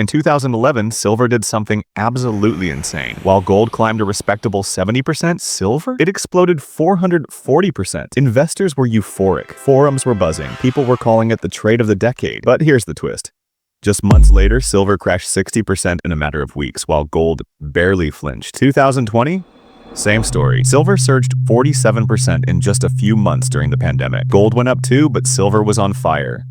In 2011, silver did something absolutely insane. While gold climbed a respectable 70%, silver? It exploded 440%. Investors were euphoric. Forums were buzzing. People were calling it the trade of the decade. But here's the twist. Just months later, silver crashed 60% in a matter of weeks, while gold barely flinched. 2020? Same story. Silver surged 47% in just a few months during the pandemic. Gold went up too, but silver was on fire.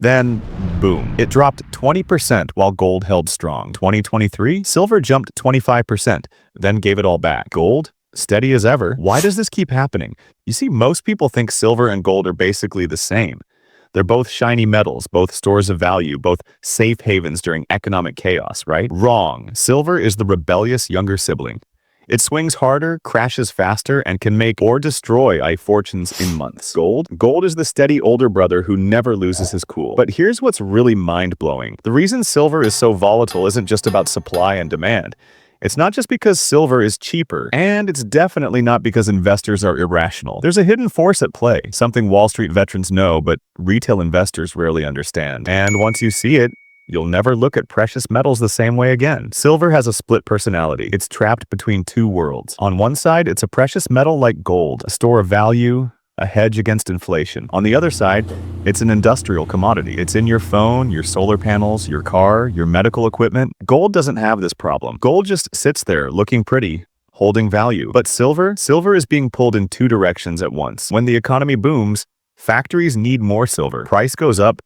Then, boom, it dropped 20% while gold held strong. 2023, silver jumped 25%, then gave it all back. Gold? Steady as ever. Why does this keep happening? You see, most people think silver and gold are basically the same. They're both shiny metals, both stores of value, both safe havens during economic chaos, right? Wrong. Silver is the rebellious younger sibling. It swings harder, crashes faster, and can make or destroy fortunes in months. Gold? Gold is the steady older brother who never loses his cool. But here's what's really mind-blowing. The reason silver is so volatile isn't just about supply and demand. It's not just because silver is cheaper, and it's definitely not because investors are irrational. There's a hidden force at play, something Wall Street veterans know, but retail investors rarely understand. And once you see it, you'll never look at precious metals the same way again. Silver has a split personality. It's trapped between two worlds. On one side, it's a precious metal like gold, a store of value, a hedge against inflation. On the other side, it's an industrial commodity. It's in your phone, your solar panels, your car, your medical equipment. Gold doesn't have this problem. Gold just sits there looking pretty, holding value. But silver is being pulled in two directions at once. When the economy booms, factories need more silver. Price goes up.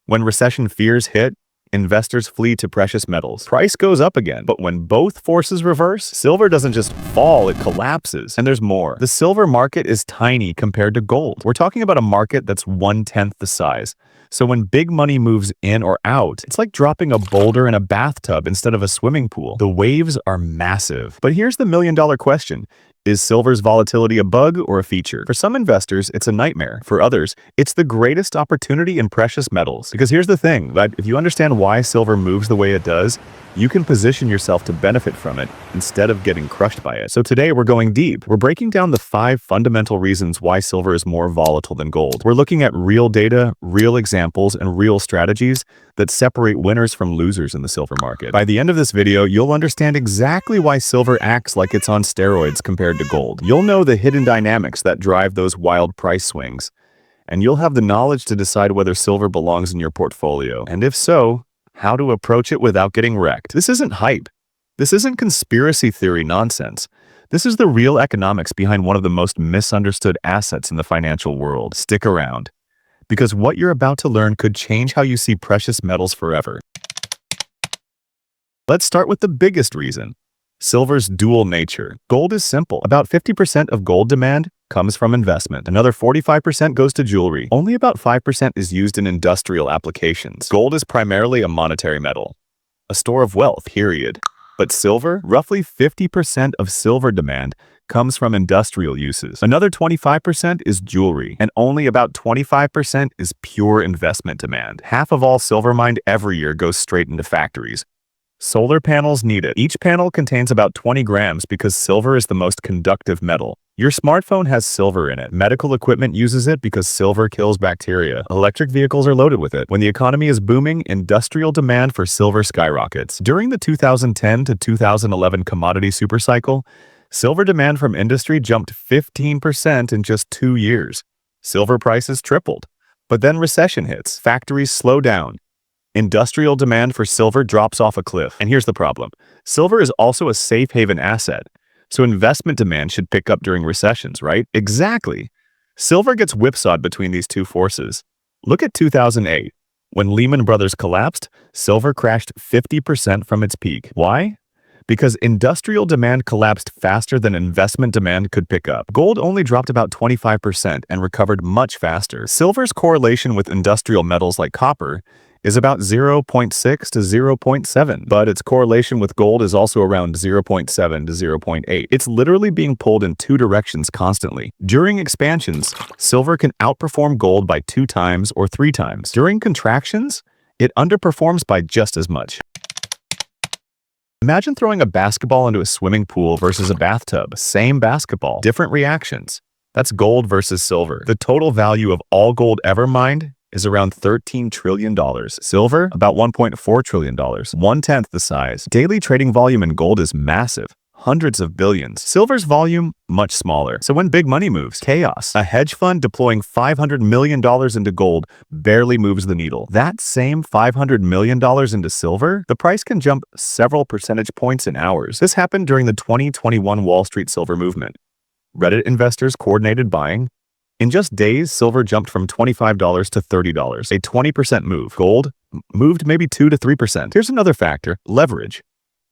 When recession fears hit, investors flee to precious metals. Price goes up again. But when both forces reverse, silver doesn't just fall, it collapses. And there's more. The silver market is tiny compared to gold. We're talking about a market that's 1/10 the size. So when big money moves in or out, it's like dropping a boulder in a bathtub instead of a swimming pool. The waves are massive. But here's the million-dollar question. Is silver's volatility a bug or a feature? For some investors, it's a nightmare. For others, it's the greatest opportunity in precious metals. Because here's the thing, that if you understand why silver moves the way it does, you can position yourself to benefit from it instead of getting crushed by it. So today we're going deep. We're breaking down the 5 fundamental reasons why silver is more volatile than gold. We're looking at real data, real examples, and real strategies that separate winners from losers in the silver market. By the end of this video, you'll understand exactly why silver acts like it's on steroids compared to gold. You'll know the hidden dynamics that drive those wild price swings. And you'll have the knowledge to decide whether silver belongs in your portfolio. And if so, how to approach it without getting wrecked. This isn't hype. This isn't conspiracy theory nonsense. This is the real economics behind one of the most misunderstood assets in the financial world. Stick around, because what you're about to learn could change how you see precious metals forever. Let's start with the biggest reason. Silver's dual nature. Gold is simple. About 50% of gold demand comes from investment. Another 45% goes to jewelry. Only about 5% is used in industrial applications. Gold is primarily a monetary metal, a store of wealth, period. But silver, roughly 50% of silver demand comes from industrial uses. Another 25% is jewelry, and only about 25% is pure investment demand. Half of all silver mined every year goes straight into factories. Solar panels need it. Each panel contains about 20 grams because silver is the most conductive metal. Your smartphone has silver in it. Medical equipment uses it because silver kills bacteria. Electric vehicles are loaded with it. When the economy is booming, industrial demand for silver skyrockets. During the 2010 to 2011 commodity supercycle, silver demand from industry jumped 15% in just 2 years. Silver prices tripled. But then recession hits. Factories slow down. Industrial demand for silver drops off a cliff. And here's the problem. Silver is also a safe haven asset. So investment demand should pick up during recessions, right? Exactly. Silver gets whipsawed between these two forces. Look at 2008. When Lehman Brothers collapsed, silver crashed 50% from its peak. Why? Because industrial demand collapsed faster than investment demand could pick up. Gold only dropped about 25% and recovered much faster. Silver's correlation with industrial metals like copper is about 0.6 to 0.7, but its correlation with gold is also around 0.7 to 0.8. It's literally being pulled in two directions constantly. During expansions, silver can outperform gold by 2 times or 3 times. During contractions, it underperforms by just as much. Imagine throwing a basketball into a swimming pool versus a bathtub. Same basketball, different reactions. That's gold versus silver. The total value of all gold ever mined is around $13 trillion. Silver, about $1.4 trillion, one-tenth the size. Daily trading volume in gold is massive. Hundreds of billions. Silver's volume, much smaller. So when big money moves, chaos. A hedge fund deploying $500 million into gold barely moves the needle. That same $500 million into silver, the price can jump several percentage points in hours. This happened during the 2021 Wall Street silver movement. Reddit investors coordinated buying. In just days, silver jumped from $25 to $30, a 20% move. Gold moved maybe 2 to 3%. Here's another factor, leverage.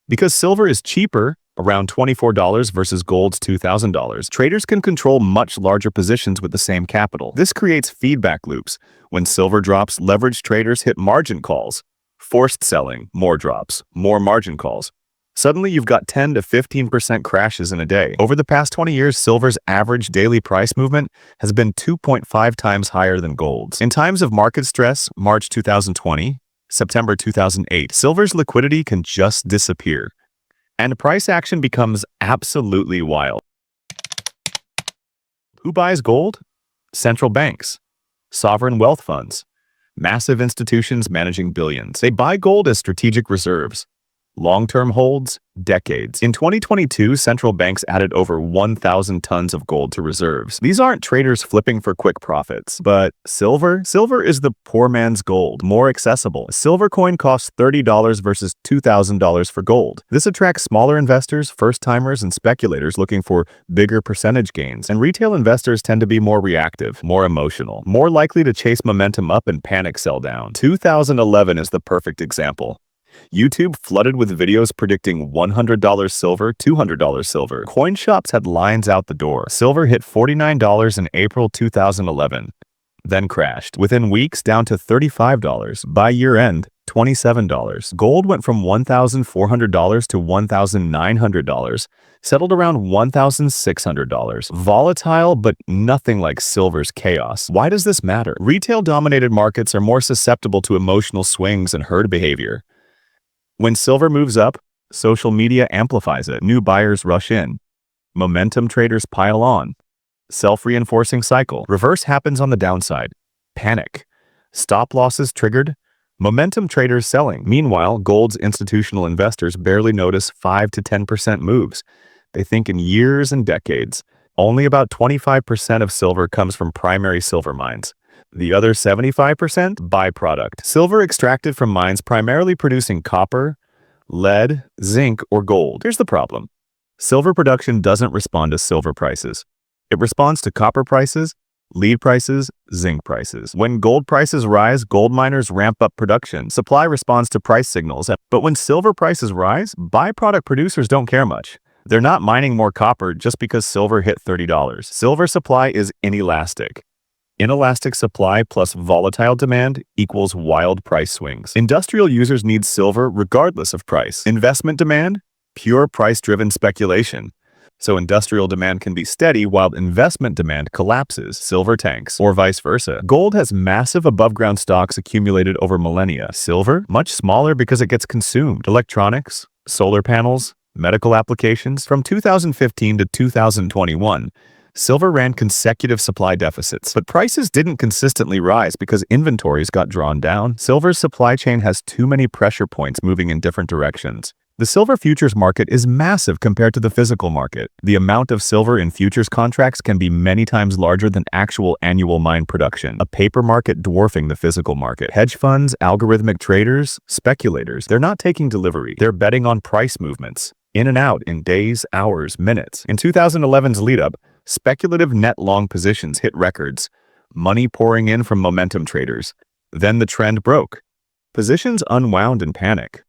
Because silver is cheaper, around $24 versus gold's $2,000, traders can control much larger positions with the same capital. This creates feedback loops. When silver drops, leveraged traders hit margin calls. Forced selling, more drops, more margin calls. Suddenly, you've got 10 to 15% crashes in a day. Over the past 20 years, silver's average daily price movement has been 2.5 times higher than gold's. In times of market stress, March 2020, September 2008, silver's liquidity can just disappear. And price action becomes absolutely wild. Who buys gold? Central banks, sovereign wealth funds, massive institutions managing billions. They buy gold as strategic reserves. Long-term holds, decades. In 2022, central banks added over 1,000 tons of gold to reserves. These aren't traders flipping for quick profits. But silver? Silver is the poor man's gold, more accessible. A silver coin costs $30 versus $2,000 for gold. This attracts smaller investors, first-timers, and speculators looking for bigger percentage gains. And retail investors tend to be more reactive, more emotional, more likely to chase momentum up and panic sell down. 2011 is the perfect example. YouTube flooded with videos predicting $100 silver, $200 silver. Coin shops had lines out the door. Silver hit $49 in April 2011, then crashed. Within weeks, down to $35. By year-end, $27. Gold went from $1,400 to $1,900, settled around $1,600. Volatile, but nothing like silver's chaos. Why does this matter? Retail-dominated markets are more susceptible to emotional swings and herd behavior. When silver moves up, social media amplifies it. New buyers rush in. Momentum traders pile on. Self-reinforcing cycle. Reverse happens on the downside. Panic. Stop losses triggered. Momentum traders selling. Meanwhile, gold's institutional investors barely notice 5 to 10% moves. They think in years and decades. Only about 25% of silver comes from primary silver mines. The other 75%? Byproduct. Silver extracted from mines primarily producing copper, lead, zinc, or gold. Here's the problem. Silver production doesn't respond to silver prices. It responds to copper prices, lead prices, zinc prices. When gold prices rise, gold miners ramp up production. Supply responds to price signals. But when silver prices rise, byproduct producers don't care much. They're not mining more copper just because silver hit $30. Silver supply is inelastic. Inelastic supply plus volatile demand equals wild price swings. Industrial users need silver regardless of price. Investment demand? Pure price-driven speculation. So industrial demand can be steady while investment demand collapses, silver tanks, or vice versa. Gold has massive above-ground stocks accumulated over millennia. Silver? Much smaller because it gets consumed. Electronics, solar panels, medical applications. From 2015 to 2021, silver ran consecutive supply deficits, but prices didn't consistently rise because inventories got drawn down. Silver's supply chain has too many pressure points moving in different directions. The silver futures market is massive compared to the physical market. The amount of silver in futures contracts can be many times larger than actual annual mine production, a paper market dwarfing the physical market. Hedge funds, algorithmic traders, speculators, they're not taking delivery. They're betting on price movements. In and out in days, hours, minutes. In 2011's lead-up, speculative net long positions hit records, money pouring in from momentum traders. Then the trend broke. Positions unwound in panic.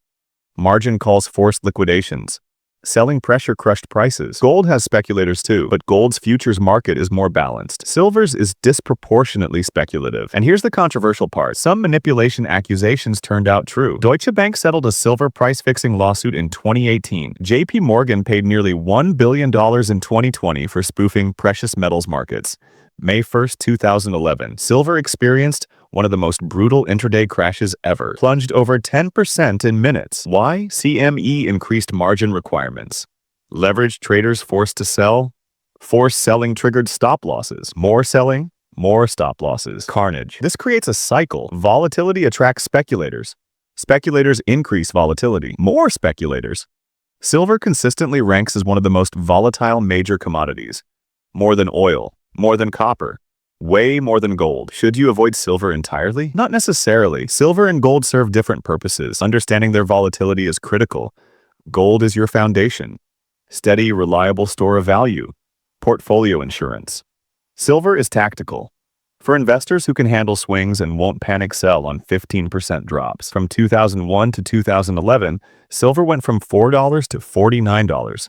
Margin calls forced liquidations. Selling pressure crushed prices. Gold has speculators too, but gold's futures market is more balanced. Silver's is disproportionately speculative. And here's the controversial part. Some manipulation accusations turned out true. Deutsche Bank settled a silver price-fixing lawsuit in 2018. JP Morgan paid nearly $1 billion in 2020 for spoofing precious metals markets. May 1st, 2011, silver experienced one of the most brutal intraday crashes ever, plunged over 10% in minutes. Why? CME increased margin requirements. Leveraged traders forced to sell. Forced selling triggered stop losses. More selling More stop losses. Carnage. This creates a cycle. Volatility attracts speculators. Speculators increase volatility. More speculators. Silver consistently ranks as one of the most volatile major commodities. More than oil. More than copper. Way more than gold. Should you avoid silver entirely? Not necessarily. Silver and gold serve different purposes. Understanding their volatility is critical. Gold is your foundation. Steady, reliable store of value. Portfolio insurance. Silver is tactical. For investors who can handle swings and won't panic sell on 15% drops. From 2001 to 2011, silver went from $4 to $49.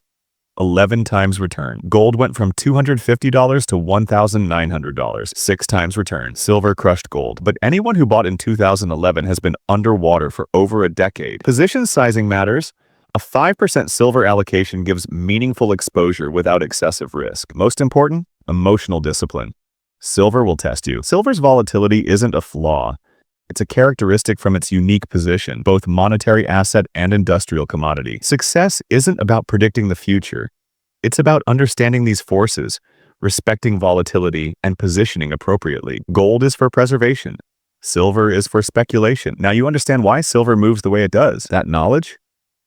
11 times return. Gold went from $250 to $1,900. 6 times return. Silver crushed gold. But anyone who bought in 2011 has been underwater for over a decade. Position sizing matters. A 5% silver allocation gives meaningful exposure without excessive risk. Most important, emotional discipline. Silver will test you. Silver's volatility isn't a flaw. It's a characteristic from its unique position, both monetary asset and industrial commodity. Success isn't about predicting the future. It's about understanding these forces, respecting volatility, and positioning appropriately. Gold is for preservation. Silver is for speculation. Now you understand why silver moves the way it does. That knowledge?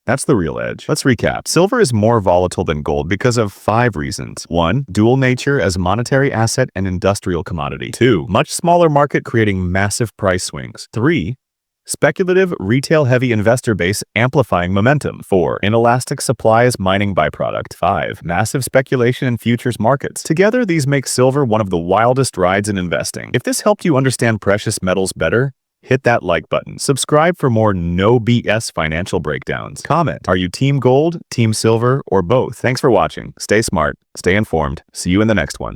That's the real edge. Let's recap. Silver is more volatile than gold because of 5 reasons. 1. Dual nature as monetary asset and industrial commodity. 2. Much smaller market creating massive price swings. 3. Speculative, retail-heavy investor base amplifying momentum. 4. Inelastic supply as mining byproduct. 5. Massive speculation in futures markets. Together, these make silver one of the wildest rides in investing. If this helped you understand precious metals better, hit that like button. Subscribe for more no BS financial breakdowns. Comment, are you team gold, team silver, or both? Thanks for watching. Stay smart, stay informed. See you in the next one.